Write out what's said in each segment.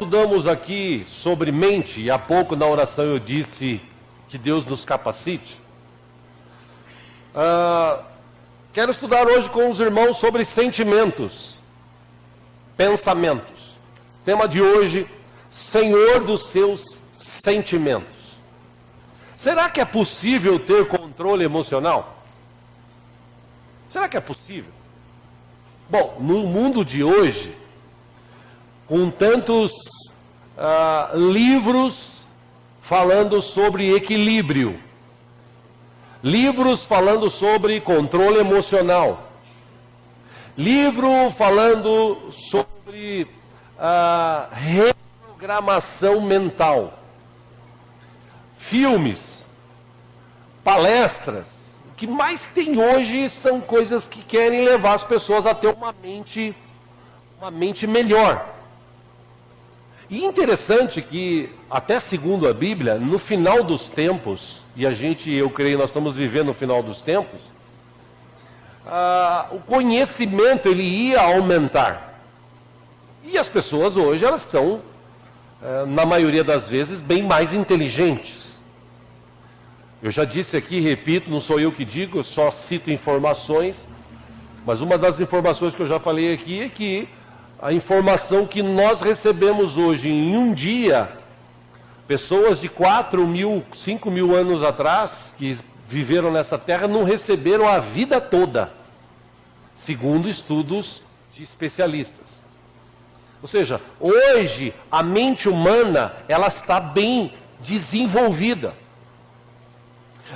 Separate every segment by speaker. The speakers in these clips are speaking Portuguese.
Speaker 1: estudamos aqui sobre mente, e há pouco na oração eu disse que Deus nos capacite, quero estudar hoje com os irmãos sobre sentimentos, pensamentos. Tema de hoje, Senhor dos seus sentimentos. Será que é possível ter controle emocional? Será que é possível? Bom, no mundo de hoje, com tantos livros falando sobre equilíbrio, livros falando sobre controle emocional, livro falando sobre reprogramação mental, filmes, palestras, o que mais tem hoje são coisas que querem levar as pessoas a ter uma mente melhor. E interessante que, até segundo a Bíblia, no final dos tempos, e eu creio, nós estamos vivendo no final dos tempos, o conhecimento ele ia aumentar. E as pessoas hoje, elas estão, na maioria das vezes, bem mais inteligentes. Eu já disse aqui, repito, não sou eu que digo, eu só cito informações, mas uma das informações que eu já falei aqui é que a informação que nós recebemos hoje em um dia, pessoas de 4.000, 5.000 anos atrás, que viveram nessa terra, não receberam a vida toda, segundo estudos de especialistas. Ou seja, hoje a mente humana, ela está bem desenvolvida.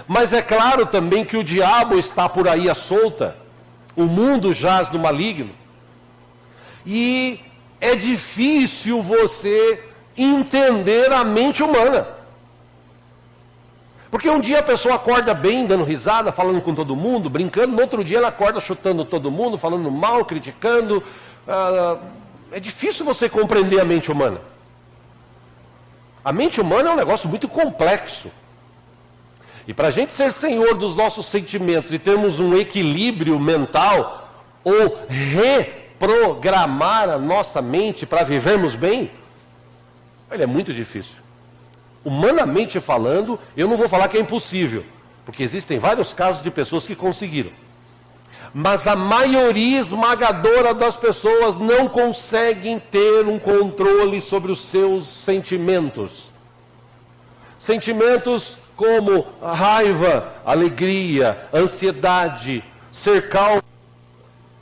Speaker 1: Mas é claro também que o diabo está por aí à solta, o mundo jaz no maligno, e é difícil você entender a mente humana. Porque um dia a pessoa acorda bem, dando risada, falando com todo mundo, brincando, no outro dia ela acorda chutando todo mundo, falando mal, criticando. É difícil você compreender a mente humana. A mente humana é um negócio muito complexo. E para a gente ser senhor dos nossos sentimentos e termos um equilíbrio mental, ou reprogramar a nossa mente para vivermos bem, é muito difícil. Humanamente falando, eu não vou falar que é impossível, porque existem vários casos de pessoas que conseguiram. Mas a maioria esmagadora das pessoas não conseguem ter um controle sobre os seus sentimentos. Sentimentos como a raiva, alegria, ansiedade, ser calmo,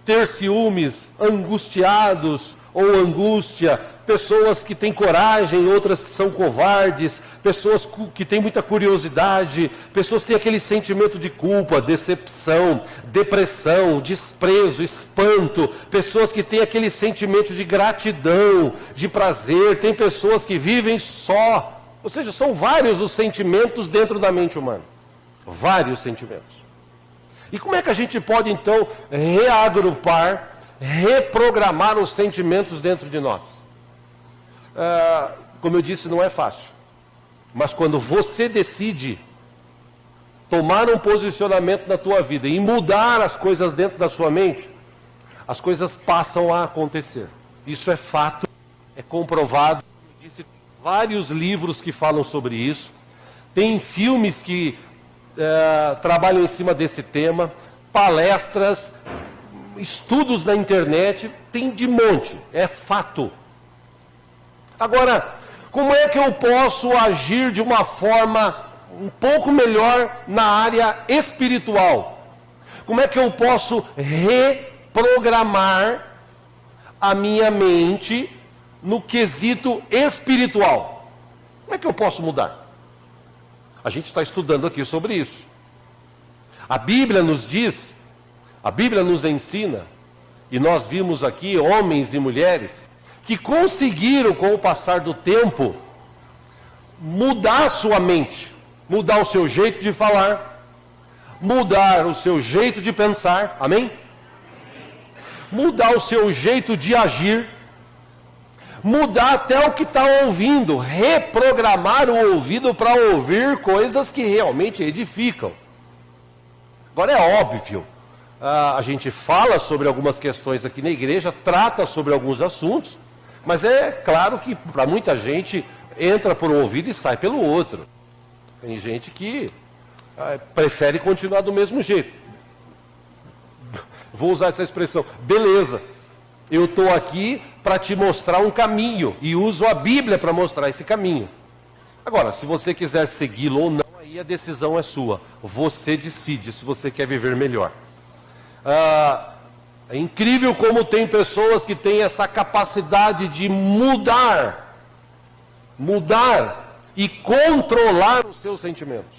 Speaker 1: ter ciúmes, angustiados ou angústia, pessoas que têm coragem, outras que são covardes, pessoas que têm muita curiosidade, pessoas que têm aquele sentimento de culpa, decepção, depressão, desprezo, espanto, pessoas que têm aquele sentimento de gratidão, de prazer, tem pessoas que vivem só. Ou seja, são vários os sentimentos dentro da mente humana. Vários sentimentos. E como é que a gente pode, então, reagrupar, reprogramar os sentimentos dentro de nós? Como eu disse, não é fácil. Mas quando você decide tomar um posicionamento na tua vida e mudar as coisas dentro da sua mente, as coisas passam a acontecer. Isso é fato, é comprovado. Eu disse, vários livros que falam sobre isso, tem filmes que trabalham em cima desse tema, palestras, estudos na internet, tem de monte, é fato. Agora, como é que eu posso agir de uma forma um pouco melhor na área espiritual? Como é que eu posso reprogramar a minha mente no quesito espiritual? Como é que eu posso mudar? A gente está estudando aqui sobre isso. A Bíblia nos diz, a Bíblia nos ensina, e nós vimos aqui homens e mulheres que conseguiram, com o passar do tempo, mudar a sua mente, mudar o seu jeito de falar, mudar o seu jeito de pensar, amém? Mudar o seu jeito de agir, mudar até o que está ouvindo, reprogramar o ouvido para ouvir coisas que realmente edificam. Agora é óbvio, a gente fala sobre algumas questões aqui na igreja, trata sobre alguns assuntos, Mas é claro que para muita gente entra por um ouvido e sai pelo outro. Tem gente que prefere continuar do mesmo jeito. Vou usar essa expressão. Beleza, eu estou aqui para te mostrar um caminho e uso a Bíblia para mostrar esse caminho. Agora, se você quiser segui-lo ou não, aí a decisão é sua. Você decide se você quer viver melhor. É incrível como tem pessoas que têm essa capacidade de mudar e controlar os seus sentimentos.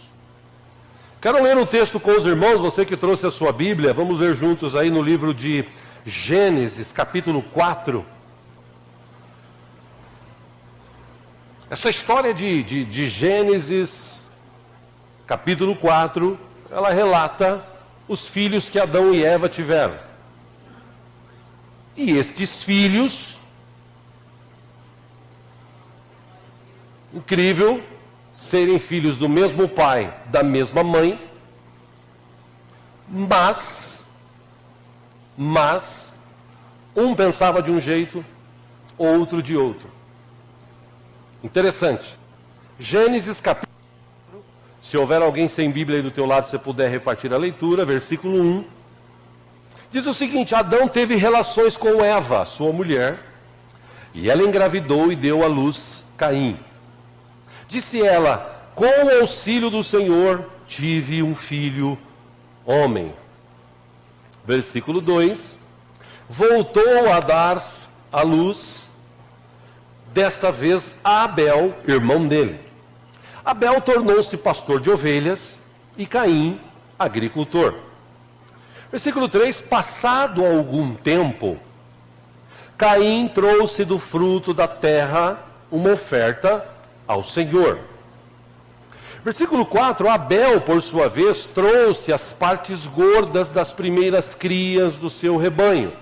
Speaker 1: Quero ler um texto com os irmãos, você que trouxe a sua Bíblia, vamos ler juntos aí no livro de Gênesis, capítulo 4. Essa história de Gênesis, capítulo 4, ela relata os filhos que Adão e Eva tiveram. E estes filhos, incrível, serem filhos do mesmo pai, da mesma mãe, mas um pensava de um jeito, outro de outro. Interessante. Gênesis capítulo 4, se houver alguém sem Bíblia aí do teu lado, você puder repartir a leitura, versículo 1. Diz o seguinte: Adão teve relações com Eva, sua mulher, e ela engravidou e deu à luz Caim. Disse ela: com o auxílio do Senhor tive um filho homem. Versículo 2. Voltou a dar à luz, desta vez a Abel, irmão dele. Abel tornou-se pastor de ovelhas e Caim, agricultor. Versículo 3, passado algum tempo, Caim trouxe do fruto da terra uma oferta ao Senhor. Versículo 4, Abel, por sua vez, trouxe as partes gordas das primeiras crias do seu rebanho.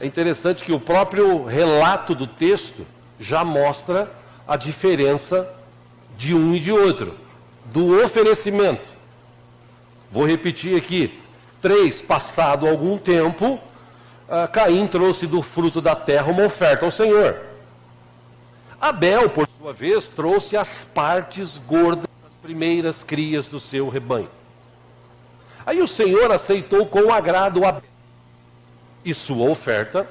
Speaker 1: É interessante que o próprio relato do texto já mostra a diferença de um e de outro, do oferecimento. Vou repetir aqui. 3, passado algum tempo, Caim trouxe do fruto da terra uma oferta ao Senhor. Abel, por sua vez, trouxe as partes gordas das primeiras crias do seu rebanho. Aí o Senhor aceitou com agrado Abel e sua oferta.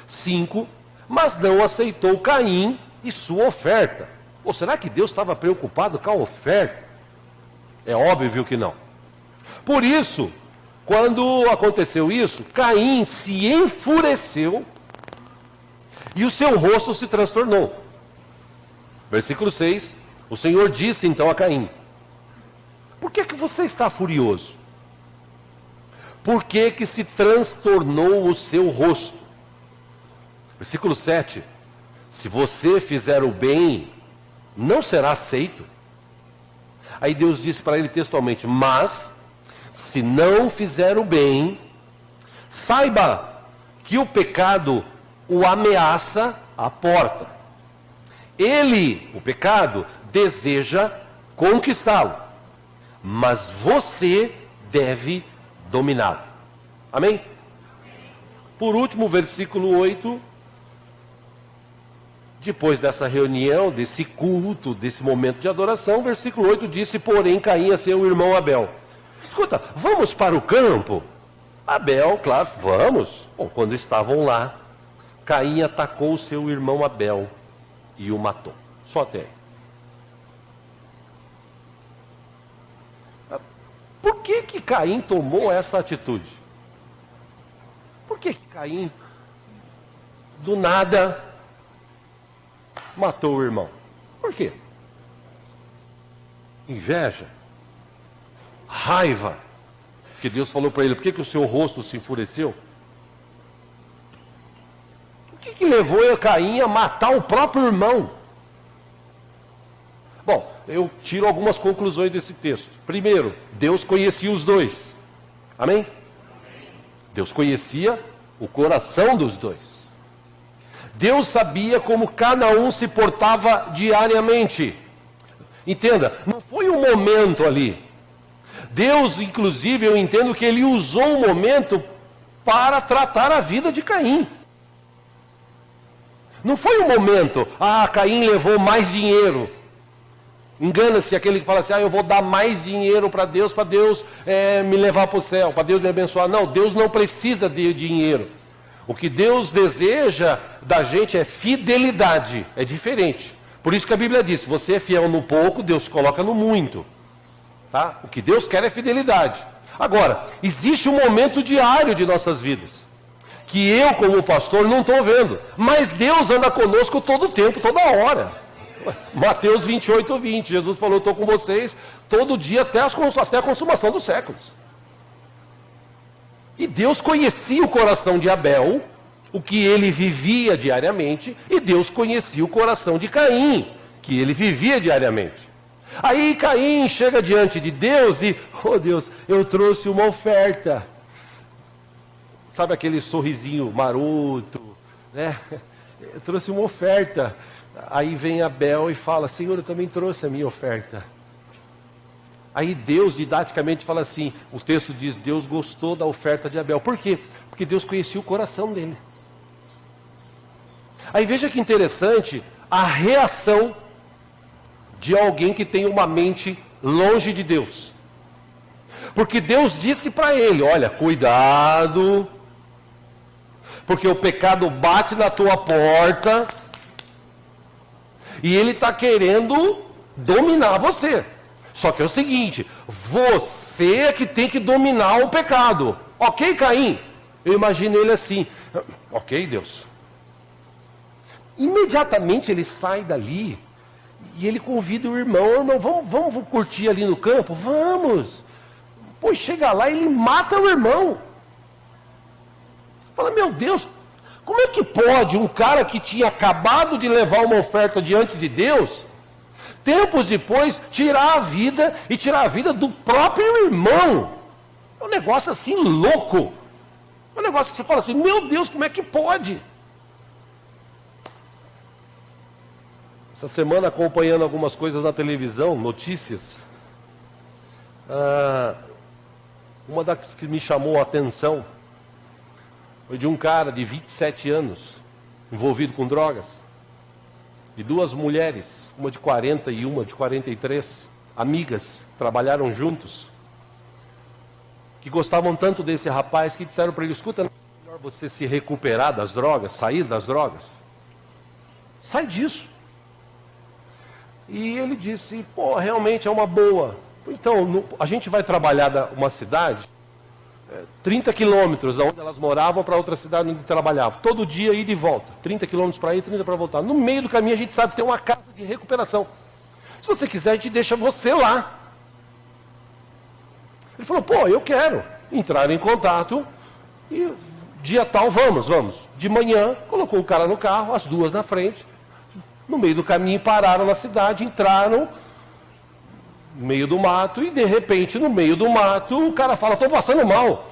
Speaker 1: 5, mas não aceitou Caim e sua oferta. Ou será que Deus estava preocupado com a oferta? É óbvio que não. Por isso, quando aconteceu isso, Caim se enfureceu e o seu rosto se transtornou. Versículo 6, o Senhor disse então a Caim: por que você está furioso? Por que se transtornou o seu rosto? Versículo 7, se você fizer o bem, não será aceito. Aí Deus disse para ele textualmente: mas se não fizer o bem, saiba que o pecado o ameaça à porta. Ele, o pecado, deseja conquistá-lo, mas você deve dominá-lo. Amém? Por último, versículo 8. Depois dessa reunião, desse culto, desse momento de adoração, versículo 8, disse, porém, Caim a seu irmão Abel: escuta, vamos para o campo? Abel, claro, vamos. Bom, quando estavam lá, Caim atacou seu irmão Abel e o matou. Só até aí. Por que Caim tomou essa atitude? Por que Caim, do nada, matou o irmão? Por quê? Inveja? Raiva? Que Deus falou para ele: por que o seu rosto se enfureceu? O que levou Caim a matar o próprio irmão? Bom, eu tiro algumas conclusões desse texto. Primeiro, Deus conhecia os dois. Amém? Deus conhecia o coração dos dois. Deus sabia como cada um se portava diariamente. Entenda, não foi um momento ali. Deus, inclusive, eu entendo que ele usou um momento para tratar a vida de Caim. Não foi um momento, Caim levou mais dinheiro. Engana-se aquele que fala assim, eu vou dar mais dinheiro para Deus me levar para o céu, para Deus me abençoar. Não, Deus não precisa de dinheiro. O que Deus deseja da gente é fidelidade, é diferente. Por isso que a Bíblia diz, se você é fiel no pouco, Deus te coloca no muito. Tá? O que Deus quer é fidelidade. Agora, existe um momento diário de nossas vidas, que eu como pastor não estou vendo, mas Deus anda conosco todo o tempo, toda hora. Mateus 28, 20, Jesus falou, eu estou com vocês todo dia até a consumação dos séculos. E Deus conhecia o coração de Abel, o que ele vivia diariamente, e Deus conhecia o coração de Caim, que ele vivia diariamente. Aí Caim chega diante de Deus e, Deus, eu trouxe uma oferta. Sabe aquele sorrisinho maroto, né? Eu trouxe uma oferta. Aí vem Abel e fala, Senhor, eu também trouxe a minha oferta. Aí Deus didaticamente fala assim, o texto diz, Deus gostou da oferta de Abel. Por quê? Porque Deus conhecia o coração dele. Aí veja que interessante a reação de alguém que tem uma mente longe de Deus. Porque Deus disse para ele, olha, cuidado, porque o pecado bate na tua porta e ele está querendo dominar você. Só que é o seguinte, você é que tem que dominar o pecado. Ok, Caim? Eu imagino ele assim, ok, Deus. Imediatamente ele sai dali e ele convida o irmão, vamos curtir ali no campo? Vamos. Pois chega lá e ele mata o irmão. Fala, meu Deus, como é que pode um cara que tinha acabado de levar uma oferta diante de Deus, tempos depois, tirar a vida do próprio irmão? É um negócio assim louco. É um negócio que você fala assim, meu Deus, como é que pode? Essa semana, acompanhando algumas coisas na televisão, notícias, uma das que me chamou a atenção foi de um cara de 27 anos, envolvido com drogas, e duas mulheres, uma de 40 e uma de 43, amigas, trabalharam juntos, que gostavam tanto desse rapaz, que disseram para ele, escuta, é melhor você se recuperar das drogas, sair das drogas, sai disso. E ele disse, realmente é uma boa. Então, a gente vai trabalhar uma cidade, 30 quilômetros da onde elas moravam para outra cidade onde trabalhavam. Todo dia, ida e volta. 30 quilômetros para ir, 30 para voltar. No meio do caminho, a gente sabe que tem uma casa de recuperação. Se você quiser, a gente deixa você lá. Ele falou, eu quero. Entraram em contato e dia tal, vamos. De manhã, colocou o cara no carro, as duas na frente. No meio do caminho, pararam na cidade, entraram no meio do mato, e de repente, no meio do mato, o cara fala, estou passando mal.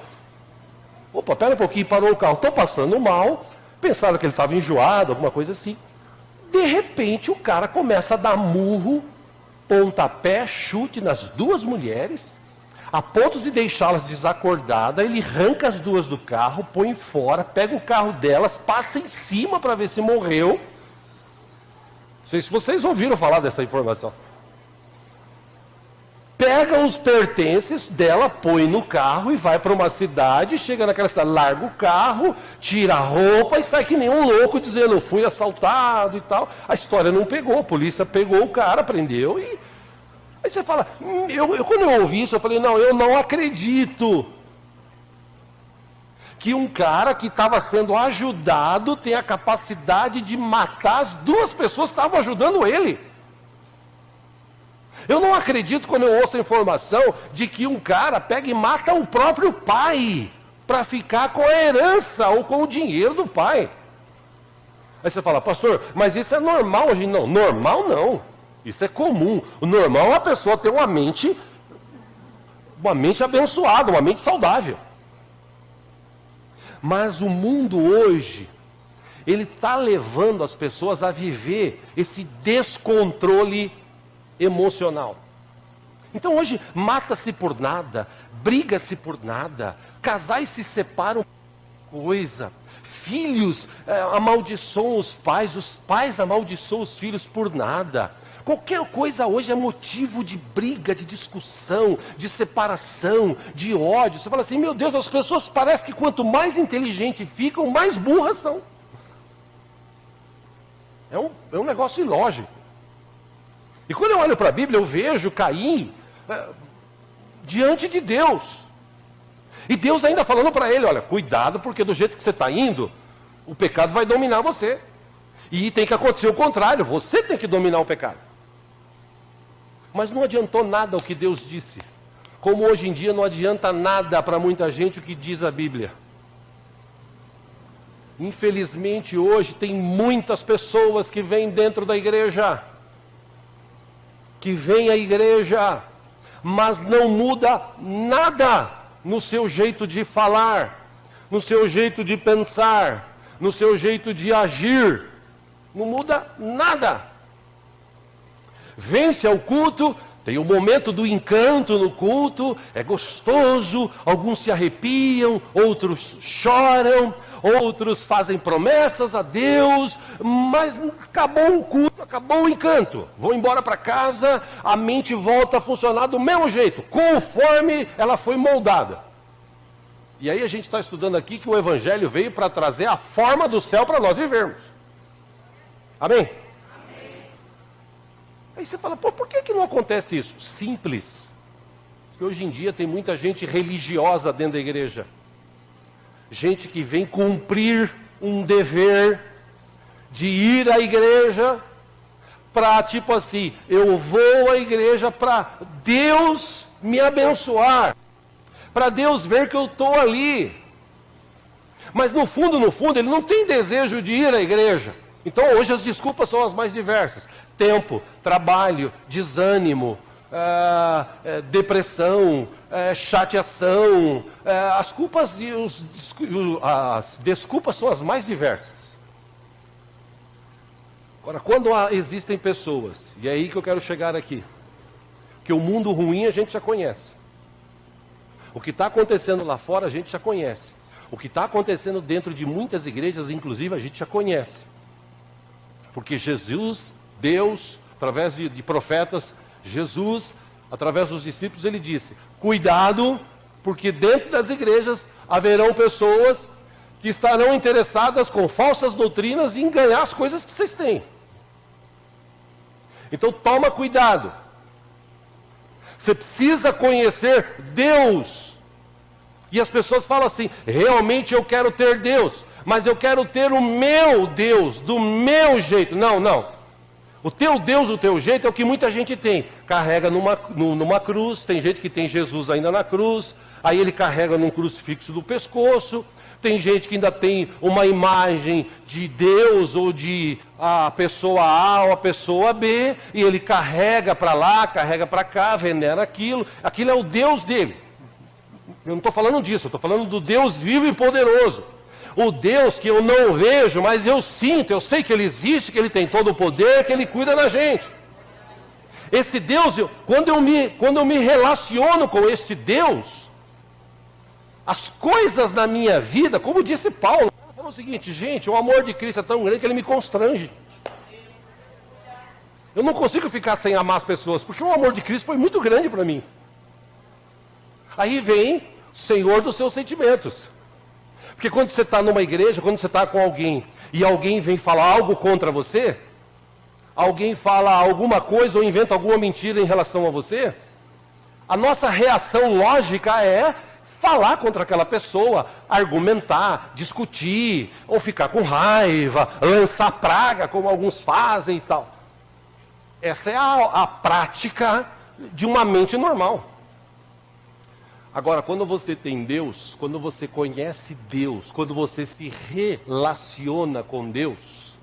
Speaker 1: Opa, pera um pouquinho, parou o carro, estou passando mal. Pensaram que ele estava enjoado, alguma coisa assim. De repente, o cara começa a dar murro, pontapé, chute nas duas mulheres, a ponto de deixá-las desacordadas. Ele arranca as duas do carro, põe fora, pega o carro delas, passa em cima para ver se morreu. Não sei se vocês ouviram falar dessa informação. Pega os pertences dela, põe no carro e vai para uma cidade, chega naquela cidade, larga o carro, tira a roupa e sai que nem um louco dizendo, fui assaltado e tal. A história não pegou, a polícia pegou o cara, prendeu e... Aí você fala, quando eu ouvi isso, eu falei, não, eu não acredito que um cara que estava sendo ajudado tem a capacidade de matar as duas pessoas que estavam ajudando ele. Eu não acredito quando eu ouço a informação de que um cara pega e mata o próprio pai para ficar com a herança ou com o dinheiro do pai. Aí você fala, pastor, mas isso é normal hoje? Não, normal não. Isso é comum. O normal é a pessoa ter uma mente abençoada, uma mente saudável. Mas o mundo hoje, ele está levando as pessoas a viver esse descontrole emocional. Então hoje mata-se por nada, briga-se por nada, casais se separam por coisa, Filhos amaldiçoam os pais amaldiçoam os filhos por nada. Qualquer coisa hoje é motivo de briga, de discussão, de separação, de ódio. Você fala assim, meu Deus, as pessoas parecem que quanto mais inteligentes ficam, mais burras são. É um negócio ilógico. E quando eu olho para a Bíblia, eu vejo Caim diante de Deus. E Deus ainda falando para ele, olha, cuidado, porque do jeito que você está indo, o pecado vai dominar você. E tem que acontecer o contrário, você tem que dominar o pecado. Mas não adiantou nada o que Deus disse. Como hoje em dia não adianta nada para muita gente o que diz a Bíblia. Infelizmente hoje tem muitas pessoas que vêm dentro da igreja, que vêm à igreja, mas não muda nada no seu jeito de falar, no seu jeito de pensar, no seu jeito de agir. Não muda nada. Vem-se ao culto, tem o momento do encanto no culto, é gostoso, alguns se arrepiam, outros choram, outros fazem promessas a Deus, mas acabou o culto, acabou o encanto. Vão embora para casa, a mente volta a funcionar do mesmo jeito, conforme ela foi moldada. E aí a gente está estudando aqui que o Evangelho veio para trazer a forma do céu para nós vivermos. Amém? Aí você fala, por que não acontece isso? Simples. Porque hoje em dia tem muita gente religiosa dentro da igreja. Gente que vem cumprir um dever de ir à igreja para, tipo assim, eu vou à igreja para Deus me abençoar, para Deus ver que eu estou ali. Mas no fundo, ele não tem desejo de ir à igreja. Então hoje as desculpas são as mais diversas. Tempo, trabalho, desânimo, depressão, chateação. As culpas e as desculpas são as mais diversas. Agora, quando existem pessoas, e é aí que eu quero chegar aqui, que o mundo ruim a gente já conhece. O que está acontecendo lá fora a gente já conhece. O que está acontecendo dentro de muitas igrejas, inclusive, a gente já conhece. Porque Jesus, Deus, através de profetas, Jesus, através dos discípulos, ele disse, cuidado, porque dentro das igrejas haverão pessoas que estarão interessadas com falsas doutrinas em ganhar as coisas que vocês têm. Então toma cuidado. Você precisa conhecer Deus. E as pessoas falam assim, realmente eu quero ter Deus, mas eu quero ter o meu Deus, do meu jeito. Não. O teu Deus, o teu jeito é o que muita gente tem. Carrega numa cruz, tem gente que tem Jesus ainda na cruz, aí ele carrega num crucifixo do pescoço. Tem gente que ainda tem uma imagem de Deus ou de a pessoa A ou a pessoa B, e ele carrega para lá, carrega para cá, venera aquilo. Aquilo é o Deus dele. Eu não estou falando disso, eu estou falando do Deus vivo e poderoso. O Deus que eu não vejo, mas eu sinto, eu sei que Ele existe, que Ele tem todo o poder, que Ele cuida da gente. Esse Deus, quando eu me relaciono com este Deus, as coisas na minha vida, como disse Paulo, ele falou o seguinte, gente, o amor de Cristo é tão grande que ele me constrange. Eu não consigo ficar sem amar as pessoas, porque o amor de Cristo foi muito grande para mim. Aí vem o Senhor dos seus sentimentos. Porque quando você está numa igreja, quando você está com alguém, e alguém vem falar algo contra você, alguém fala alguma coisa ou inventa alguma mentira em relação a você, a nossa reação lógica é falar contra aquela pessoa, argumentar, discutir, ou ficar com raiva, lançar praga, como alguns fazem e tal. Essa é a prática de uma mente normal. Agora, quando você tem Deus, quando você conhece Deus, quando você se relaciona com Deus,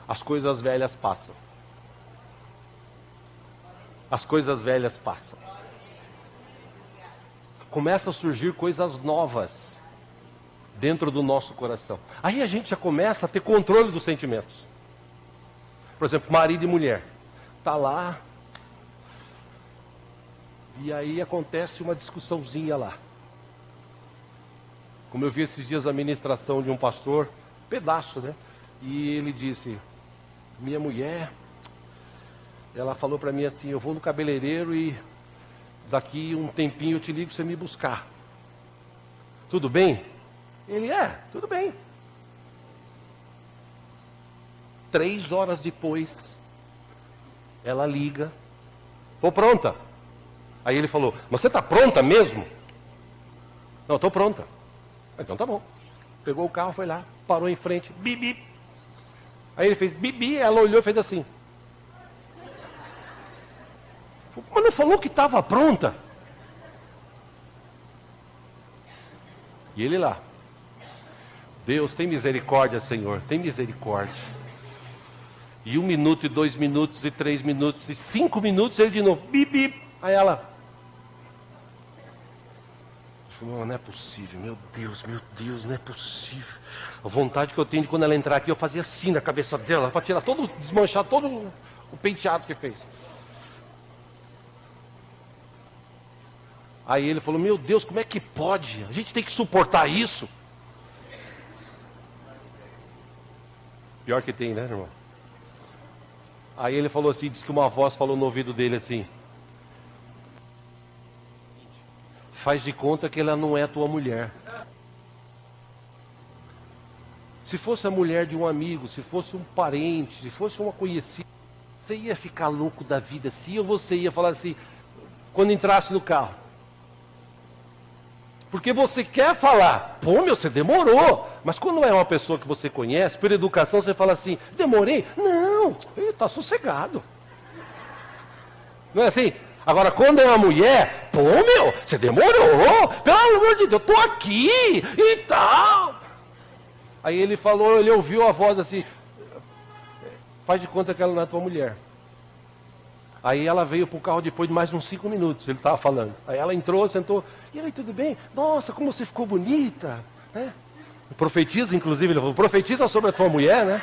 Speaker 1: as coisas velhas passam. As coisas velhas passam. Começam a surgir coisas novas dentro do nosso coração. Aí a gente já começa a ter controle dos sentimentos. Por exemplo, marido e mulher. Está lá. E aí acontece uma discussãozinha lá. Como eu vi esses dias a ministração de um pastor, pedaço, né? E ele disse, minha mulher, ela falou para mim assim, eu vou no cabeleireiro e daqui um tempinho eu te ligo para você me buscar. Tudo bem? Ele, tudo bem. 3 horas depois, ela liga, estou pronta. Aí ele falou, mas você está pronta mesmo? Não, estou pronta. Então tá bom. Pegou o carro, foi lá, parou em frente, bibi. Aí ele fez bibi, ela olhou e fez assim. Mas não falou que estava pronta? E ele lá. Deus, tem misericórdia, Senhor, tem misericórdia. E 1 minuto, e 2 minutos, e 3 minutos, e 5 minutos, ele de novo, bibi. Aí ela... Não é possível, meu Deus, não é possível. A vontade que eu tenho de quando ela entrar aqui, eu fazia assim na cabeça dela, para tirar todo, desmanchar todo o penteado que fez. Aí ele falou, meu Deus, como é que pode? A gente tem que suportar isso. Pior que tem, né, irmão? Aí ele falou assim, disse que uma voz falou no ouvido dele assim, faz de conta que ela não é tua mulher. Se fosse a mulher de um amigo, se fosse um parente, se fosse uma conhecida, você ia ficar louco da vida assim, ou você ia falar assim, quando entrasse no carro? Porque você quer falar, pô meu, você demorou. Mas quando é uma pessoa que você conhece, por educação, você fala assim, demorei? Não, ele está sossegado. Não é assim? Agora, quando é uma mulher, pô meu, você demorou, pelo amor de Deus, eu estou aqui e tal. Aí ele falou, ele ouviu a voz assim, faz de conta que ela não é tua mulher. Aí ela veio para o carro depois de mais uns 5 minutos, ele estava falando. Aí ela entrou, sentou, e aí, tudo bem? Nossa, como você ficou bonita, né? Profetiza, inclusive, ele falou, profetiza sobre a tua mulher, né?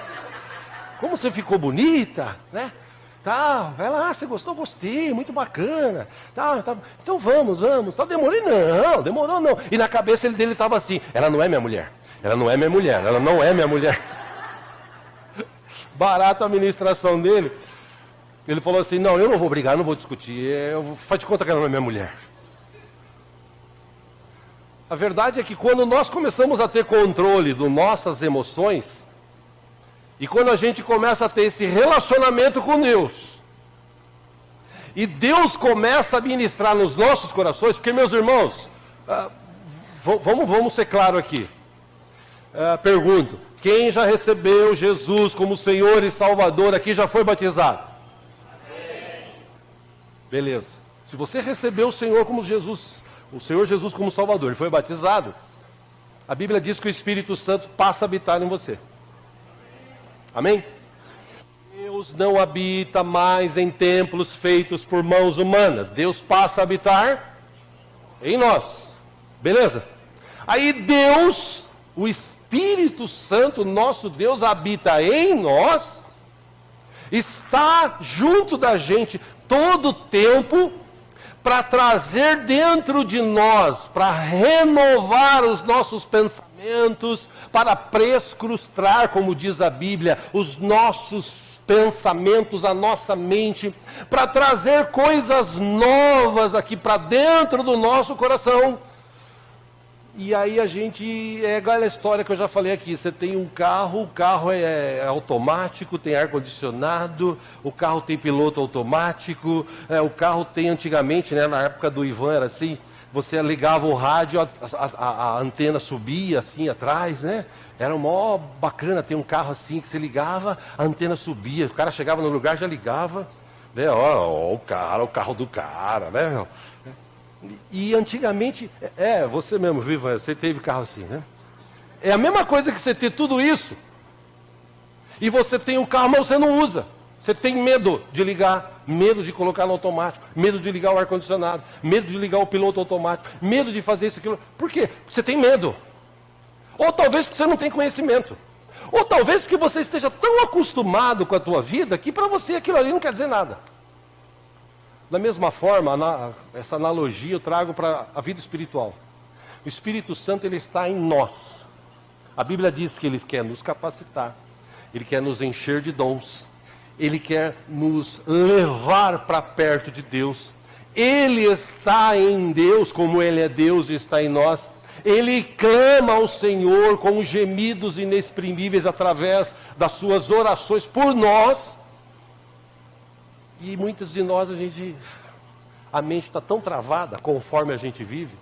Speaker 1: Como você ficou bonita, né? Tá, vai lá, você gostou? Gostei, muito bacana. Tá, então vamos. Tá, demorei? Não, demorou não. E na cabeça dele estava assim, ela não é minha mulher, ela não é minha mulher, ela não é minha mulher. Barato a administração dele. Ele falou assim, não, eu não vou brigar, não vou discutir, faz de conta que ela não é minha mulher. A verdade é que quando nós começamos a ter controle das nossas emoções, e quando a gente começa a ter esse relacionamento com Deus, e Deus começa a ministrar nos nossos corações, porque meus irmãos, vamos ser claros aqui. Pergunto, quem já recebeu Jesus como Senhor e Salvador aqui já foi batizado? Amém. Beleza. Se você recebeu o Senhor Jesus como Salvador, ele foi batizado, a Bíblia diz que o Espírito Santo passa a habitar em você. Amém? Deus não habita mais em templos feitos por mãos humanas. Deus passa a habitar em nós. Beleza? Aí Deus, o Espírito Santo, nosso Deus, habita em nós, está junto da gente todo o tempo, para trazer dentro de nós, para renovar os nossos pensamentos, para prescrustar, como diz a Bíblia, os nossos pensamentos, a nossa mente, para trazer coisas novas aqui para dentro do nosso coração. E aí a gente, é igual a história que eu já falei aqui, você tem um carro, o carro é automático, tem ar-condicionado, o carro tem piloto automático, o carro tem antigamente, né, na época do Ivan era assim, você ligava o rádio, a antena subia assim atrás, né? Era mó bacana ter um carro assim que você ligava, a antena subia, o cara chegava no lugar já ligava, né? Ó, o carro do cara, né? E antigamente, você mesmo, Viva, você teve carro assim, né? É a mesma coisa que você ter tudo isso, e você tem o carro, mas você não usa. Você tem medo de ligar, medo de colocar no automático, medo de ligar o ar-condicionado, medo de ligar o piloto automático, medo de fazer isso, aquilo. Por quê? Você tem medo. Ou talvez porque você não tem conhecimento. Ou talvez porque você esteja tão acostumado com a tua vida que para você aquilo ali não quer dizer nada. Da mesma forma, essa analogia eu trago para a vida espiritual. O Espírito Santo, ele está em nós. A Bíblia diz que ele quer nos capacitar, ele quer nos encher de dons, ele quer nos levar para perto de Deus. Ele está em Deus, como ele é Deus e está em nós. Ele clama ao Senhor com gemidos inexprimíveis através das suas orações por nós. E muitos de nós, a mente está tão travada conforme a gente vive,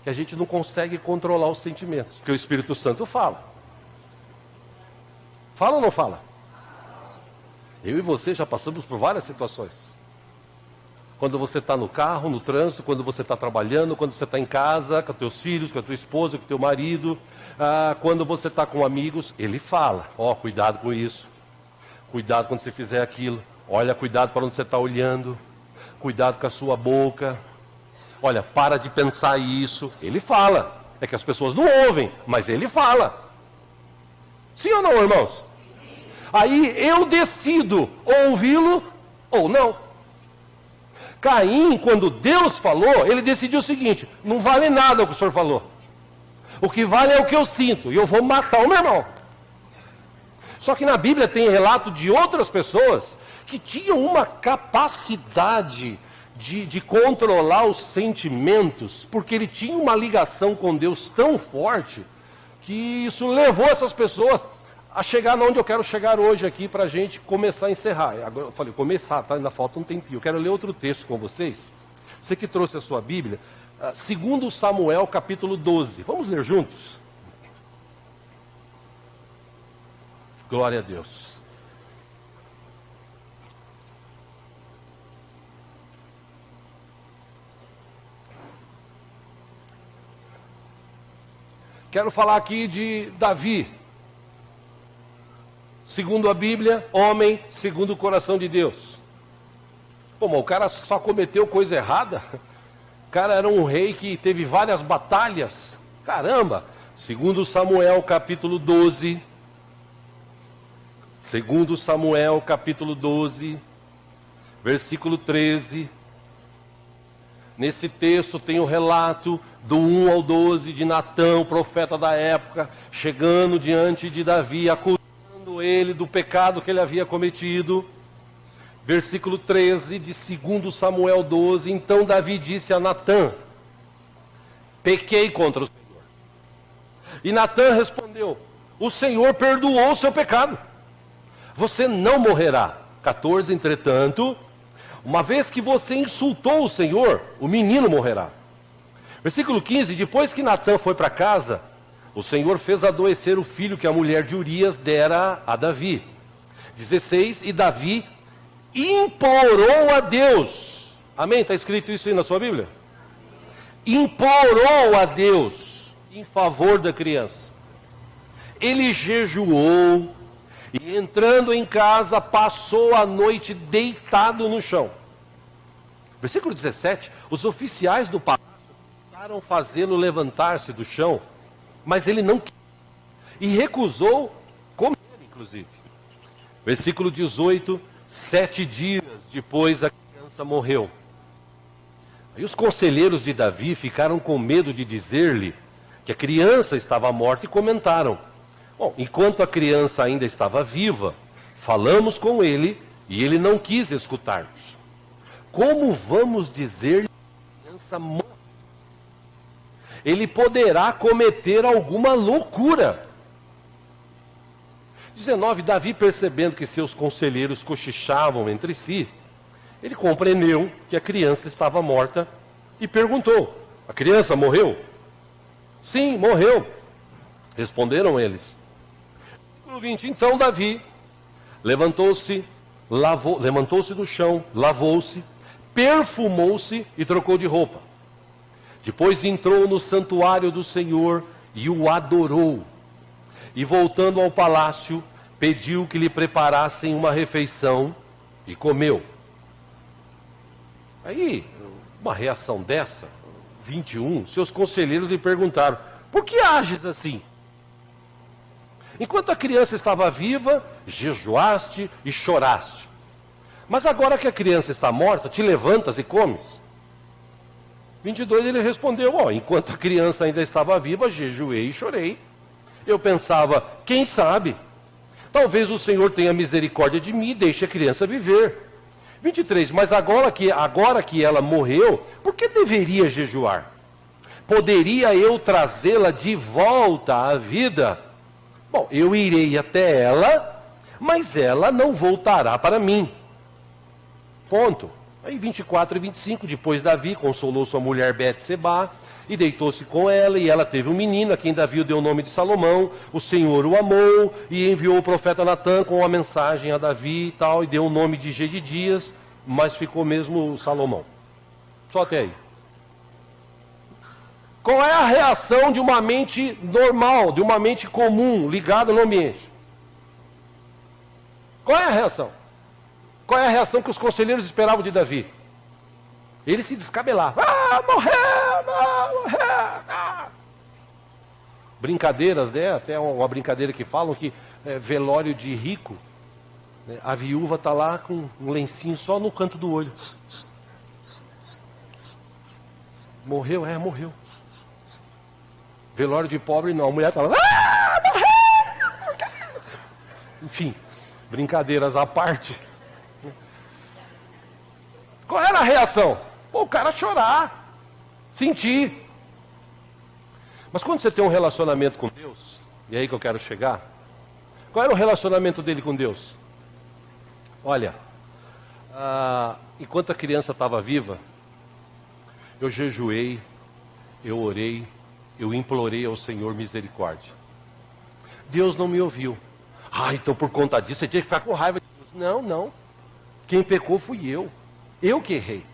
Speaker 1: que a gente não consegue controlar os sentimentos, porque o Espírito Santo fala. Fala ou não fala? Eu e você já passamos por várias situações. Quando você está no carro, no trânsito, quando você está trabalhando, quando você está em casa, com os teus filhos, com a tua esposa, com o teu marido, quando você está com amigos, ele fala, cuidado com isso, cuidado quando você fizer aquilo, olha, cuidado para onde você está olhando, cuidado com a sua boca, olha, para de pensar isso. Ele fala, é que as pessoas não ouvem, mas ele fala. Sim ou não, irmãos? Aí eu decido ouvi-lo ou não. Caim, quando Deus falou, ele decidiu o seguinte: não vale nada o que o senhor falou. O que vale é o que eu sinto, e eu vou matar o meu irmão. Só que na Bíblia tem relato de outras pessoas que tinham uma capacidade de controlar os sentimentos, porque ele tinha uma ligação com Deus tão forte, que isso levou essas pessoas a chegar onde eu quero chegar hoje aqui, para a gente começar a encerrar. Agora eu falei, começar, tá? Ainda falta um tempinho. Eu quero ler outro texto com vocês. Você que trouxe a sua Bíblia, 2 Samuel, capítulo 12. Vamos ler juntos? Glória a Deus. Quero falar aqui de Davi. Segundo a Bíblia, homem segundo o coração de Deus. Pô, mas o cara só cometeu coisa errada? O cara era um rei que teve várias batalhas. Caramba! Segundo Samuel, capítulo 12. Segundo Samuel, capítulo 12, versículo 13. Nesse texto tem o relato do 1 ao 12 de Natã, profeta da época, chegando diante de Davi, acusando ele do pecado que ele havia cometido. Versículo 13 de 2 Samuel 12. Então Davi disse a Natã: pequei contra o Senhor. E Natã respondeu: o Senhor perdoou o seu pecado, você não morrerá. 14, entretanto, uma vez que você insultou o Senhor, o menino morrerá. Versículo 15, depois que Natã foi para casa, o Senhor fez adoecer o filho que a mulher de Urias dera a Davi. 16, e Davi implorou a Deus. Amém? Está escrito isso aí na sua Bíblia? Implorou a Deus em favor da criança. Ele jejuou e, entrando em casa, passou a noite deitado no chão. Versículo 17, os oficiais do palácio tentaram fazê-lo levantar-se do chão, mas ele não quis, e recusou comer, inclusive. Versículo 18, 7 dias depois a criança morreu. Aí os conselheiros de Davi ficaram com medo de dizer-lhe que a criança estava morta e comentaram: bom, enquanto a criança ainda estava viva, falamos com ele e ele não quis escutar-nos. Como vamos dizer-lhe que a criança morta? Ele poderá cometer alguma loucura. 19, Davi, percebendo que seus conselheiros cochichavam entre si, ele compreendeu que a criança estava morta e perguntou: a criança morreu? Sim, morreu, responderam eles. No 20, então Davi levantou-se do chão, lavou-se, perfumou-se e trocou de roupa. Depois entrou no santuário do Senhor e o adorou. E voltando ao palácio, pediu que lhe preparassem uma refeição e comeu. Aí, uma reação dessa, 21, seus conselheiros lhe perguntaram: por que ages assim? Enquanto a criança estava viva, jejuaste e choraste. Mas agora que a criança está morta, te levantas e comes. 22 ele respondeu, enquanto a criança ainda estava viva, jejuei e chorei. Eu pensava, quem sabe? Talvez o Senhor tenha misericórdia de mim e deixe a criança viver. 23, mas agora que ela morreu, por que deveria jejuar? Poderia eu trazê-la de volta à vida? Bom, eu irei até ela, mas ela não voltará para mim. Ponto. Aí 24 e 25, depois Davi consolou sua mulher Betsebá, e deitou-se com ela, e ela teve um menino, a quem Davi deu o nome de Salomão. O Senhor o amou, e enviou o profeta Natã com uma mensagem a Davi e tal, e deu o nome de Gedidias, mas ficou mesmo Salomão. Só até aí. Qual é a reação de uma mente normal, de uma mente comum, ligada no ambiente? Qual é a reação? Qual é a reação que os conselheiros esperavam de Davi? Ele se descabelava. Morreu, não, morreu. Brincadeiras, né? Até uma brincadeira que falam que velório de rico, né? A viúva está lá com um lencinho só no canto do olho. Morreu? Morreu. Velório de pobre não, a mulher está lá. Morreu! Enfim, brincadeiras à parte. Qual era a reação? O cara chorar, sentir. Mas quando você tem um relacionamento com Deus, e é aí que eu quero chegar, qual era o relacionamento dele com Deus? Olha, enquanto a criança estava viva, eu jejuei, eu orei, eu implorei ao Senhor misericórdia. Deus não me ouviu. Então por conta disso você tinha que ficar com raiva de Deus. Não. Quem pecou fui eu. Eu que errei.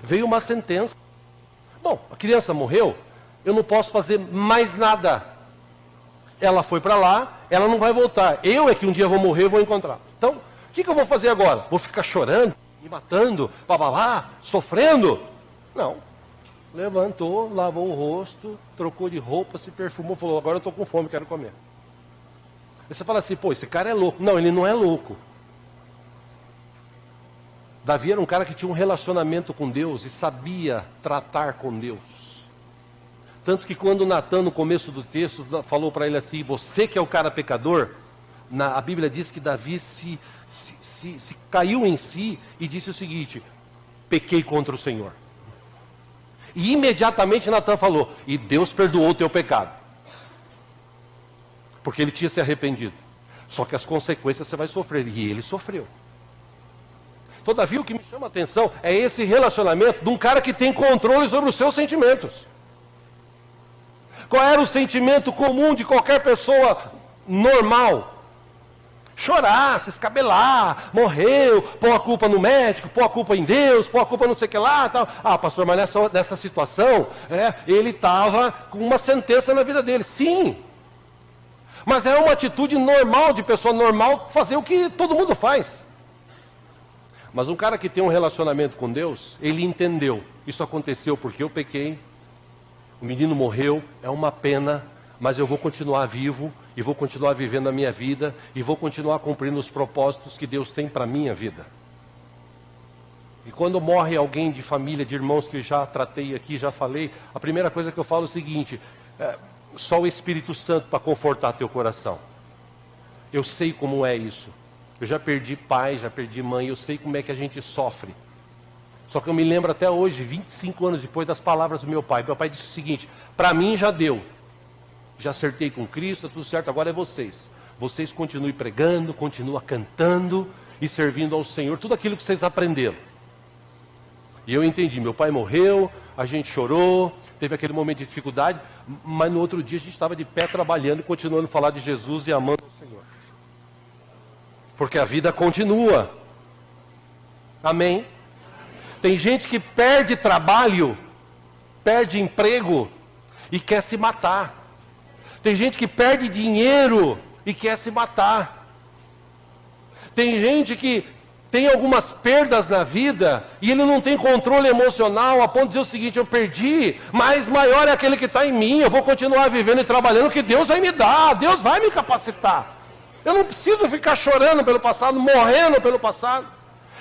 Speaker 1: Veio uma sentença. Bom, a criança morreu, eu não posso fazer mais nada. Ela foi para lá, ela não vai voltar. Eu é que um dia vou morrer e vou encontrar. Então, o que eu vou fazer agora? Vou ficar chorando, me matando, babalá, sofrendo? Não. Levantou, lavou o rosto, trocou de roupa, se perfumou, falou, agora eu estou com fome, quero comer. Aí você fala assim, esse cara é louco. Não, ele não é louco. Davi era um cara que tinha um relacionamento com Deus e sabia tratar com Deus. Tanto que quando Natã, no começo do texto, falou para ele assim, você que é o cara pecador, a Bíblia diz que Davi se caiu em si e disse o seguinte, pequei contra o Senhor. E imediatamente Natã falou, e Deus perdoou o teu pecado. Porque ele tinha se arrependido. Só que as consequências você vai sofrer, e ele sofreu. Todavia, o que me chama a atenção é esse relacionamento de um cara que tem controle sobre os seus sentimentos. Qual era o sentimento comum de qualquer pessoa normal? Chorar, se escabelar, morreu, pôr a culpa no médico, pôr a culpa em Deus, pôr a culpa não sei o que lá, tal. Pastor, mas nessa situação, ele estava com uma sentença na vida dele. Sim, mas é uma atitude normal, de pessoa normal, fazer o que todo mundo faz. Mas um cara que tem um relacionamento com Deus, ele entendeu, isso aconteceu porque eu pequei, o menino morreu, é uma pena, mas eu vou continuar vivo, e vou continuar vivendo a minha vida, e vou continuar cumprindo os propósitos que Deus tem para a minha vida. E quando morre alguém de família, de irmãos que eu já tratei aqui, já falei, a primeira coisa que eu falo é o seguinte, só o Espírito Santo para confortar teu coração. Eu sei como é isso. Eu já perdi pai, já perdi mãe, eu sei como é que a gente sofre. Só que eu me lembro até hoje, 25 anos depois, das palavras do meu pai. Meu pai disse o seguinte, para mim já deu. Já acertei com Cristo, tudo certo, agora é vocês. Vocês continuem pregando, continuem cantando e servindo ao Senhor, tudo aquilo que vocês aprenderam. E eu entendi, meu pai morreu, a gente chorou, teve aquele momento de dificuldade, mas no outro dia a gente estava de pé trabalhando, continuando a falar de Jesus e amando o Senhor. Porque a vida continua. Amém? Tem gente que perde trabalho, perde emprego e quer se matar. Tem gente que perde dinheiro e quer se matar. Tem gente que tem algumas perdas na vida e ele não tem controle emocional a ponto de dizer o seguinte, eu perdi, mas maior é aquele que está em mim, eu vou continuar vivendo e trabalhando, que Deus vai me dar, Deus vai me capacitar. Eu não preciso ficar chorando pelo passado, morrendo pelo passado.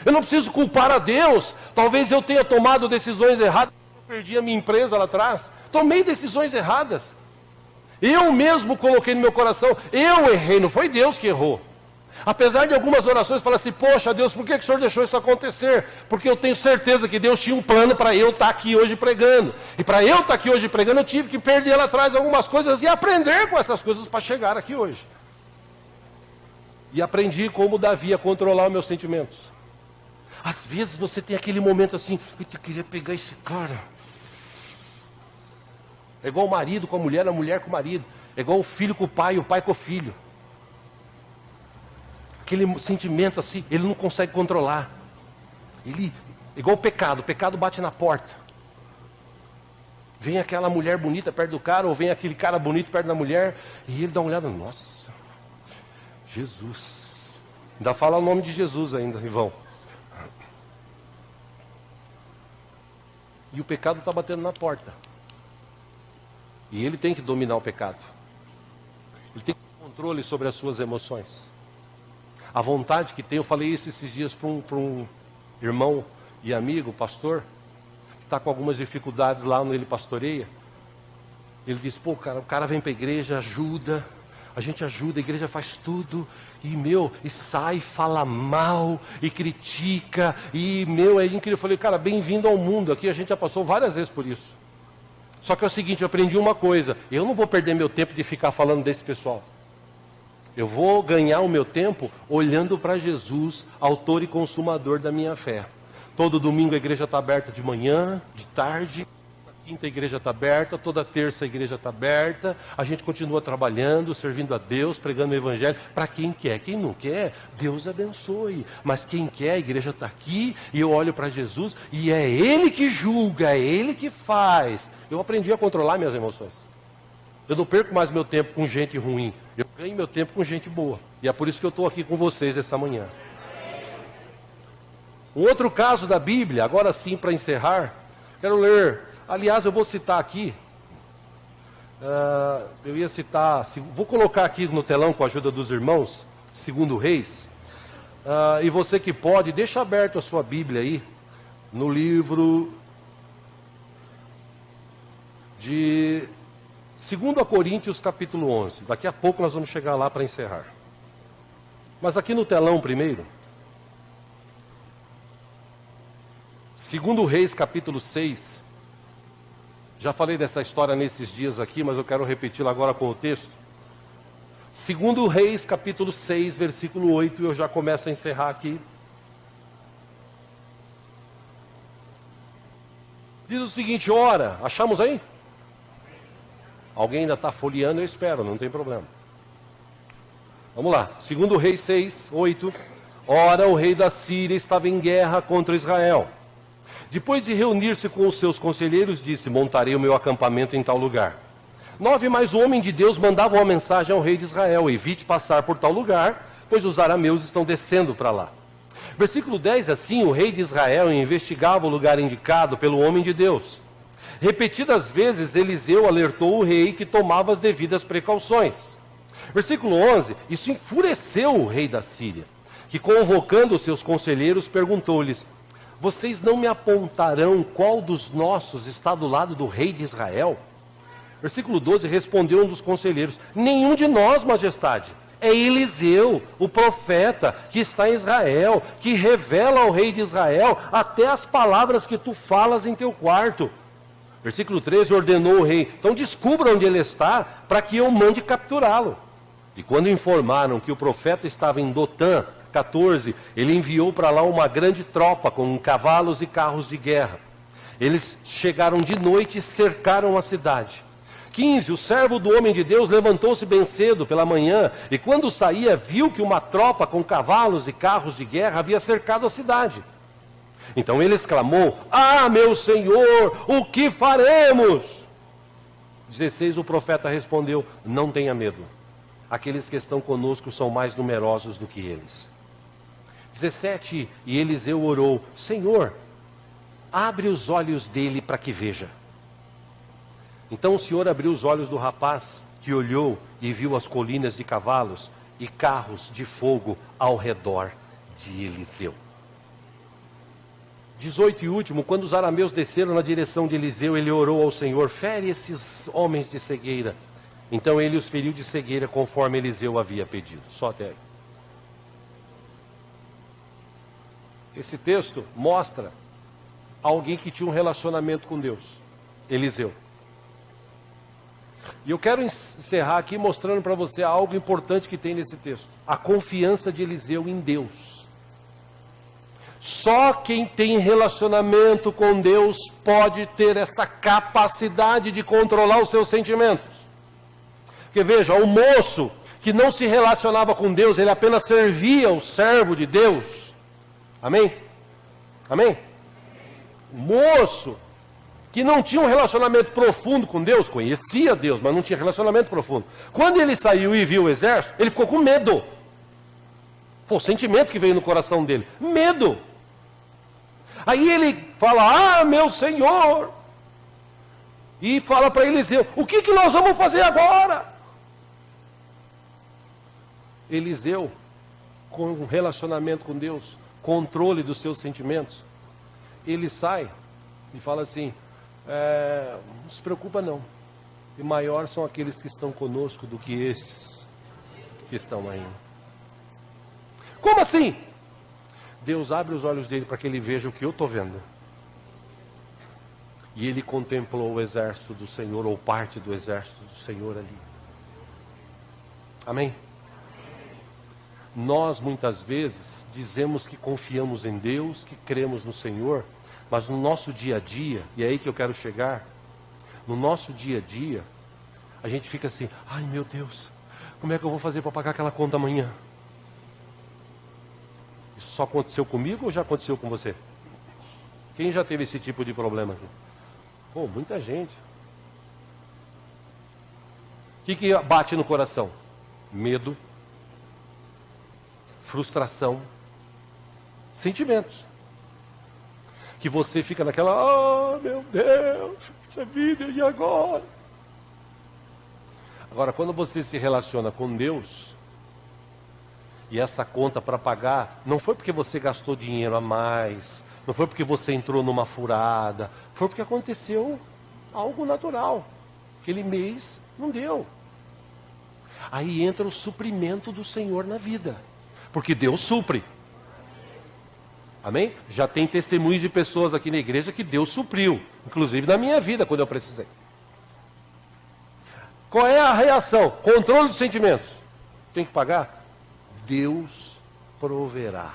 Speaker 1: Eu não preciso culpar a Deus. Talvez eu tenha tomado decisões erradas, perdi a minha empresa lá atrás. Tomei decisões erradas. Eu mesmo coloquei no meu coração, eu errei, não foi Deus que errou. Apesar de algumas orações falar assim, poxa Deus, por que o Senhor deixou isso acontecer? Porque eu tenho certeza que Deus tinha um plano para eu estar aqui hoje pregando. E para eu estar aqui hoje pregando, eu tive que perder lá atrás algumas coisas e aprender com essas coisas para chegar aqui hoje. E aprendi como Davi a controlar os meus sentimentos. Às vezes você tem aquele momento assim, eu queria pegar esse cara. É igual o marido com a mulher com o marido. É igual o filho com o pai com o filho. Aquele sentimento assim, ele não consegue controlar. Igual o pecado bate na porta. Vem aquela mulher bonita perto do cara, ou vem aquele cara bonito perto da mulher, e ele dá uma olhada, nossa, Jesus. Ainda fala o nome de Jesus ainda, Ivão. E o pecado está batendo na porta. E ele tem que dominar o pecado. Ele tem que ter controle sobre as suas emoções. A vontade que tem, eu falei isso esses dias para um irmão e amigo, pastor, que está com algumas dificuldades lá onde ele pastoreia. Ele disse, pô, o cara vem para a igreja, ajuda, a gente ajuda, a igreja faz tudo, e sai, fala mal, e critica, é incrível. Eu falei, cara, bem-vindo ao mundo, aqui a gente já passou várias vezes por isso. Só que é o seguinte, eu aprendi uma coisa, eu não vou perder meu tempo de ficar falando desse pessoal. Eu vou ganhar o meu tempo olhando para Jesus, autor e consumador da minha fé. Todo domingo a igreja está aberta de manhã, de tarde, na quinta a igreja está aberta, toda terça a igreja está aberta, a gente continua trabalhando, servindo a Deus, pregando o Evangelho, para quem quer. Quem não quer, Deus abençoe. Mas quem quer, a igreja está aqui, e eu olho para Jesus, e é Ele que julga, é Ele que faz. Eu aprendi a controlar minhas emoções. Eu não perco mais meu tempo com gente ruim. Eu ganho meu tempo com gente boa. E é por isso que eu estou aqui com vocês essa manhã. Um outro caso da Bíblia, agora sim para encerrar, quero ler. Aliás, eu vou citar aqui. Eu ia citar, vou colocar aqui no telão com a ajuda dos irmãos, 2 Reis. E você que pode, deixa aberto a sua Bíblia aí, no livro de 2 Coríntios capítulo 11. Daqui a pouco nós vamos chegar lá para encerrar. Mas aqui no telão primeiro. 2 Reis capítulo 6. Já falei dessa história nesses dias aqui, mas eu quero repeti-la agora com o texto. 2 Reis capítulo 6, versículo 8. Eu já começo a encerrar aqui. Diz o seguinte, ora, achamos aí? Alguém ainda está folheando, eu espero, não tem problema. Vamos lá, 2 Reis 6, 8. Ora, o rei da Síria estava em guerra contra Israel. Depois de reunir-se com os seus conselheiros, disse, montarei o meu acampamento em tal lugar. 9 mais o homem de Deus mandavam uma mensagem ao rei de Israel, evite passar por tal lugar, pois os arameus estão descendo para lá. Versículo 10, assim, o rei de Israel investigava o lugar indicado pelo homem de Deus. Repetidas vezes, Eliseu alertou o rei que tomava as devidas precauções. Versículo 11, isso enfureceu o rei da Síria, que convocando os seus conselheiros, perguntou-lhes, vocês não me apontarão qual dos nossos está do lado do rei de Israel? Versículo 12, respondeu um dos conselheiros, nenhum de nós, majestade. É Eliseu, o profeta, que está em Israel, que revela ao rei de Israel até as palavras que tu falas em teu quarto. Versículo 13, ordenou o rei, então descubra onde ele está, para que eu mande capturá-lo. E quando informaram que o profeta estava em Dotã, 14, ele enviou para lá uma grande tropa com cavalos e carros de guerra. Eles chegaram de noite e cercaram a cidade. 15, o servo do homem de Deus levantou-se bem cedo pela manhã, e quando saía, viu que uma tropa com cavalos e carros de guerra havia cercado a cidade. Então ele exclamou, meu senhor, o que faremos? 16, o profeta respondeu, não tenha medo. Aqueles que estão conosco são mais numerosos do que eles. 17, e Eliseu orou, Senhor, abre os olhos dele para que veja. Então o Senhor abriu os olhos do rapaz, que olhou e viu as colinas de cavalos e carros de fogo ao redor de Eliseu. 18 e último, quando os arameus desceram na direção de Eliseu, ele orou ao Senhor: fere esses homens de cegueira. Então ele os feriu de cegueira, conforme Eliseu havia pedido. Só até aí. Esse texto mostra alguém que tinha um relacionamento com Deus, Eliseu. E eu quero encerrar aqui mostrando para você algo importante que tem nesse texto: a confiança de Eliseu em Deus. Só quem tem relacionamento com Deus pode ter essa capacidade de controlar os seus sentimentos. Porque veja, o moço que não se relacionava com Deus, ele apenas servia o servo de Deus. Amém? Amém? O moço que não tinha um relacionamento profundo com Deus, conhecia Deus, mas não tinha relacionamento profundo. Quando ele saiu e viu o exército, ele ficou com medo. Foi o sentimento que veio no coração dele: medo. Aí ele fala: ah, meu Senhor, e fala para Eliseu: o que nós vamos fazer agora? Eliseu, com um relacionamento com Deus, controle dos seus sentimentos, ele sai e fala assim: não se preocupa não, e maior são aqueles que estão conosco do que esses que estão aí. Como assim? Deus abre os olhos dele para que ele veja o que eu estou vendo. E ele contemplou o exército do Senhor, ou parte do exército do Senhor ali. Amém? Nós muitas vezes dizemos que confiamos em Deus, que cremos no Senhor, mas no nosso dia a dia, e é aí que eu quero chegar, no nosso dia a dia, a gente fica assim: ai meu Deus, como é que eu vou fazer para pagar aquela conta amanhã? Isso só aconteceu comigo ou já aconteceu com você? Quem já teve esse tipo de problema aqui? Pô, muita gente. O que bate no coração? Medo, frustração, sentimentos. Que você fica naquela: oh meu Deus, puxa vida, e agora? Agora, quando você se relaciona com Deus, e essa conta para pagar, não foi porque você gastou dinheiro a mais, não foi porque você entrou numa furada, foi porque aconteceu algo natural. Aquele mês não deu. Aí entra o suprimento do Senhor na vida, porque Deus supre. Amém? Já tem testemunhos de pessoas aqui na igreja que Deus supriu, inclusive na minha vida, quando eu precisei. Qual é a reação? Controle dos sentimentos. Tem que pagar? Deus proverá.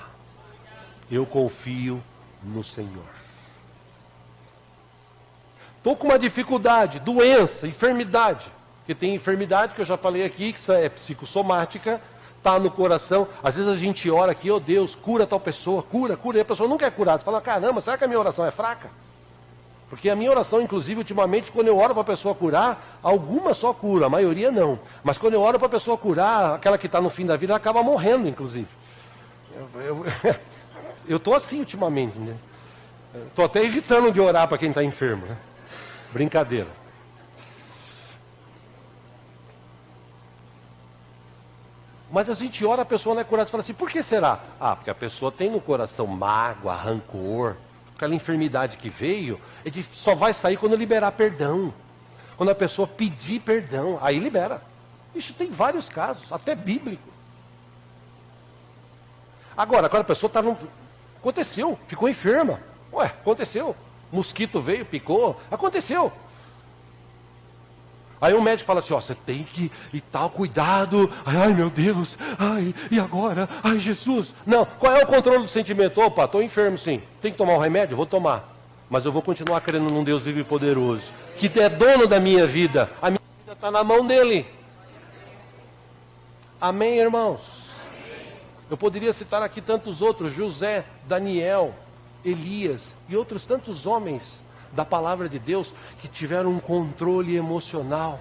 Speaker 1: Eu confio no Senhor. Estou com uma dificuldade, doença, enfermidade. Porque tem enfermidade que eu já falei aqui, que é psicossomática, está no coração. Às vezes a gente ora aqui: oh Deus, cura tal pessoa, cura, e a pessoa nunca é curada. Fala: caramba, será que a minha oração é fraca? Porque a minha oração, inclusive, ultimamente, quando eu oro para a pessoa curar, algumas só cura, a maioria não. Mas quando eu oro para a pessoa curar, aquela que está no fim da vida, ela acaba morrendo, inclusive. Eu estou assim ultimamente, né? Estou até evitando de orar para quem está enfermo, né? Brincadeira. Mas a gente ora, a pessoa não é curada. Você fala assim: por que será? Ah, porque a pessoa tem no coração mágoa, rancor. Aquela enfermidade que veio, ele só vai sair quando liberar perdão. Quando a pessoa pedir perdão, aí libera. Isso tem vários casos, até bíblico. Agora, quando a pessoa está aconteceu, ficou enferma. Ué, aconteceu. Mosquito veio, picou, aconteceu. Aí o médico fala assim: ó, você tem que e tal, cuidado. Ai meu Deus, ai, e agora? Ai Jesus. Não, qual é o controle do sentimento? Opa, estou enfermo sim. Tem que tomar um remédio? Vou tomar. Mas eu vou continuar crendo num Deus vivo e poderoso, que é dono da minha vida. A minha vida está na mão dele. Amém, irmãos? Eu poderia citar aqui tantos outros: José, Daniel, Elias e outros tantos homens da palavra de Deus que tiveram um controle emocional.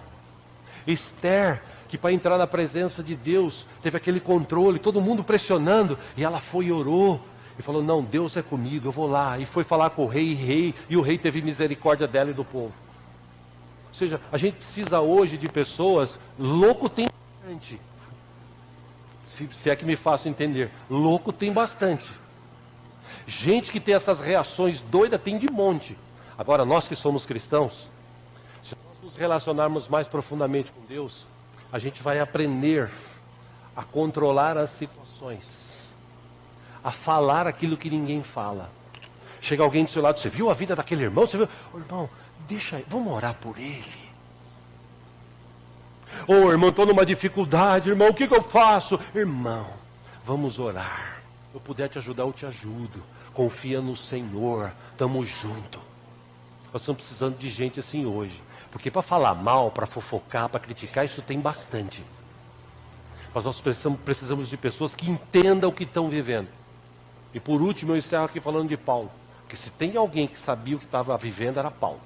Speaker 1: Esther, que para entrar na presença de Deus teve aquele controle, todo mundo pressionando, e ela foi e orou e falou: não, Deus é comigo, eu vou lá. E foi falar com o rei, e o rei teve misericórdia dela e do povo. Ou seja, a gente precisa hoje de pessoas. Louco tem bastante, se é que me faço entender. Louco tem bastante. Gente que tem essas reações doidas tem de monte. Agora, nós que somos cristãos, se nós nos relacionarmos mais profundamente com Deus, a gente vai aprender a controlar as situações, a falar aquilo que ninguém fala. Chega alguém do seu lado, você viu a vida daquele irmão? Você viu? Oh, irmão, deixa aí, vamos orar por ele. Ô irmão, estou numa dificuldade, irmão, o que eu faço? Irmão, vamos orar. Se eu puder te ajudar, eu te ajudo. Confia no Senhor, estamos juntos. Nós estamos precisando de gente assim hoje. Porque para falar mal, para fofocar, para criticar, isso tem bastante. Mas nós precisamos de pessoas que entendam o que estão vivendo. E por último, eu encerro aqui falando de Paulo. Porque se tem alguém que sabia o que estava vivendo, era Paulo.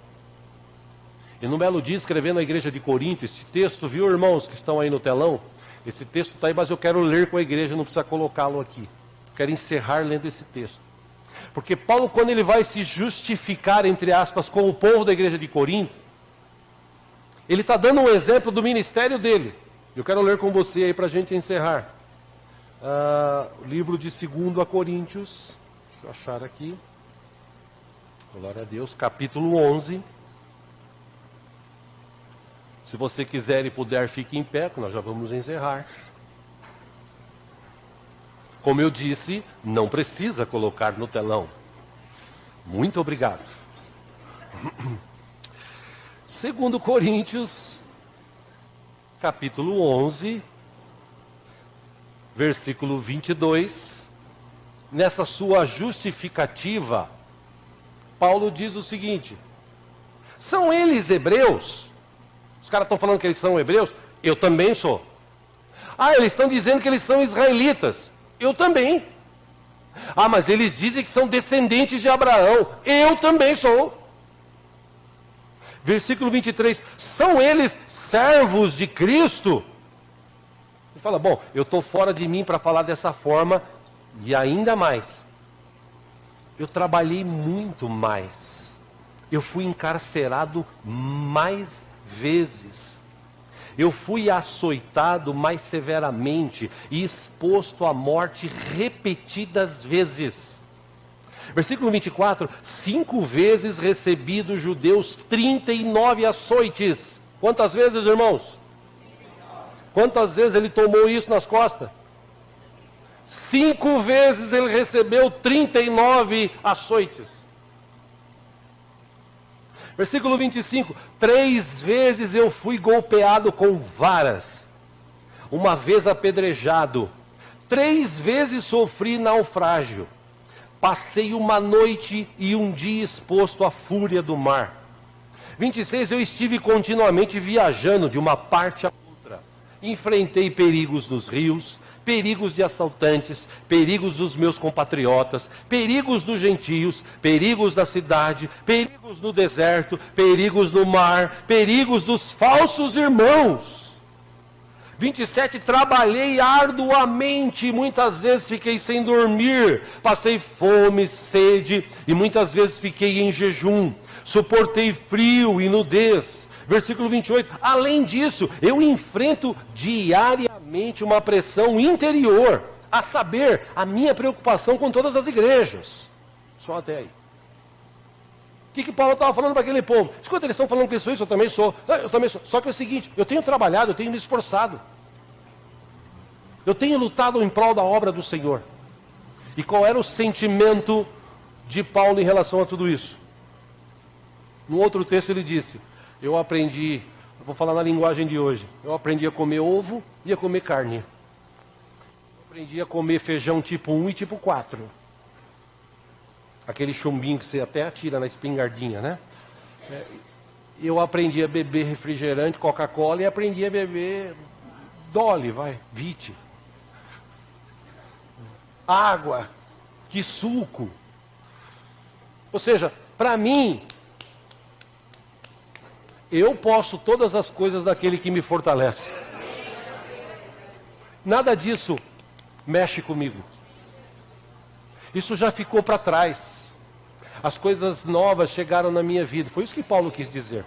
Speaker 1: E no belo dia, escrevendo na igreja de Corinto, esse texto, viu, irmãos que estão aí no telão? Esse texto está aí, mas eu quero ler com a igreja, não precisa colocá-lo aqui. Quero encerrar lendo esse texto. Porque Paulo, quando ele vai se justificar, entre aspas, com o povo da igreja de Corinto, ele está dando um exemplo do ministério dele. Eu quero ler com você aí para a gente encerrar. O livro de 2 Coríntios, deixa eu achar aqui. Glória a Deus, capítulo 11. Se você quiser e puder, fique em pé, que nós já vamos encerrar. Como eu disse, não precisa colocar no telão. Muito obrigado. 2 Coríntios, capítulo 11, versículo 22. Nessa sua justificativa, Paulo diz o seguinte: são eles hebreus? Os caras estão falando que eles são hebreus? Eu também sou. Ah, eles estão dizendo que eles são israelitas. Eu também. Ah, mas eles dizem que são descendentes de Abraão. Eu também sou. Versículo 23. São eles servos de Cristo? Ele fala, bom, eu estou fora de mim para falar dessa forma. E ainda mais. Eu trabalhei muito mais. Eu fui encarcerado mais vezes. Eu fui açoitado mais severamente e exposto à morte repetidas vezes. Versículo 24: 5 vezes recebi dos judeus 39 açoites. Quantas vezes, irmãos? Quantas vezes ele tomou isso nas costas? 5 vezes ele recebeu 39 açoites. Versículo 25: 3 vezes eu fui golpeado com varas, uma vez apedrejado, 3 vezes sofri naufrágio, passei uma noite e um dia exposto à fúria do mar. 26, eu estive continuamente viajando de uma parte a outra, enfrentei perigos nos rios, perigos de assaltantes, perigos dos meus compatriotas, perigos dos gentios, perigos da cidade, perigos no deserto, perigos no mar, perigos dos falsos irmãos. 27, trabalhei arduamente, muitas vezes fiquei sem dormir, passei fome, sede, e muitas vezes fiquei em jejum, suportei frio e nudez. Versículo 28, além disso, eu enfrento diariamente uma pressão interior, a saber, a minha preocupação com todas as igrejas. Só até aí. O que Paulo estava falando para aquele povo? Escuta, eles estão falando que eu sou isso, eu também sou. Eu também sou. Só que é o seguinte, eu tenho trabalhado, eu tenho me esforçado. Eu tenho lutado em prol da obra do Senhor. E qual era o sentimento de Paulo em relação a tudo isso? No outro texto ele disse, eu aprendi, vou falar na linguagem de hoje, eu aprendi a comer ovo e a comer carne. Eu aprendi a comer feijão tipo 1 e tipo 4. Aquele chumbinho que você até atira na espingardinha, né? Eu aprendi a beber refrigerante, Coca-Cola, e aprendi a beber Dolly, Vite. Água, que suco. Ou seja, para mim, eu posso todas as coisas daquele que me fortalece. Nada disso mexe comigo. Isso já ficou para trás. As coisas novas chegaram na minha vida. Foi isso que Paulo quis dizer.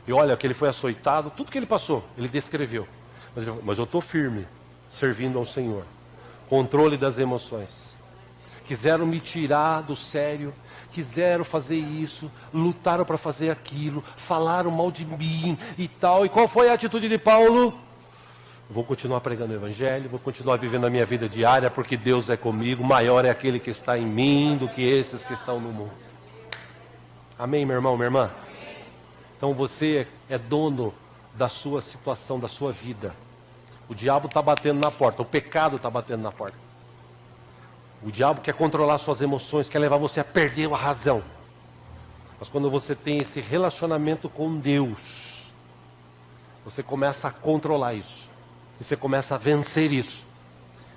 Speaker 1: E olha, que ele foi açoitado, tudo que ele passou, ele descreveu. Mas eu estou firme, servindo ao Senhor. Controle das emoções. quiseram me tirar do sério, quiseram fazer isso, lutaram para fazer aquilo, falaram mal de mim e tal. E qual foi a atitude de Paulo? Vou continuar pregando o Evangelho, vou continuar vivendo a minha vida diária, porque Deus é comigo, maior é aquele que está em mim do que esses que estão no mundo. Amém, meu irmão, minha irmã? Então você é dono da sua situação, da sua vida. O diabo está batendo na porta, o pecado está batendo na porta. O diabo quer controlar suas emoções, quer levar você a perder a razão. Mas quando você tem esse relacionamento com Deus, você começa a controlar isso. E você começa a vencer isso.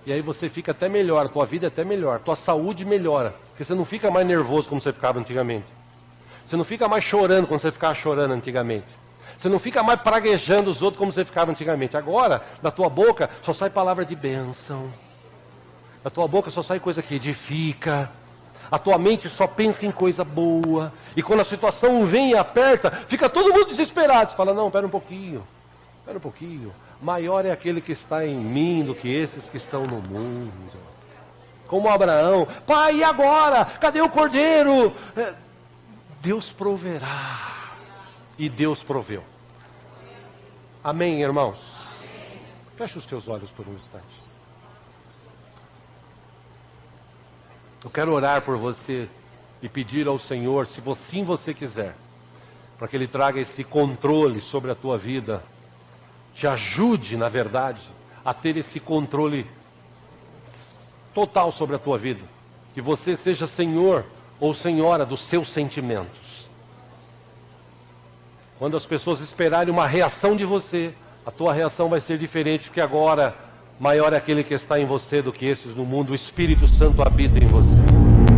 Speaker 1: E aí você fica até melhor, a tua vida é até melhor, a tua saúde melhora. Porque você não fica mais nervoso como você ficava antigamente. Você não fica mais chorando como você ficava chorando antigamente. Você não fica mais praguejando os outros como você ficava antigamente. Agora, da tua boca só sai palavra de bênção. Da tua boca só sai coisa que edifica. A tua mente só pensa em coisa boa. E quando a situação vem e aperta, fica todo mundo desesperado. Você fala, não, espera um pouquinho. Espera um pouquinho. Maior é aquele que está em mim do que esses que estão no mundo. Como Abraão. Pai, e agora? Cadê o cordeiro? Deus proverá. E Deus proveu. Amém, irmãos? Feche os teus olhos por um instante. Eu quero orar por você e pedir ao Senhor, se assim você quiser, para que Ele traga esse controle sobre a tua vida, te ajude, na verdade, a ter esse controle total sobre a tua vida. Que você seja senhor ou senhora dos seus sentimentos. Quando as pessoas esperarem uma reação de você, a tua reação vai ser diferente, porque agora maior é aquele que está em você do que esses no mundo. O Espírito Santo habita em você.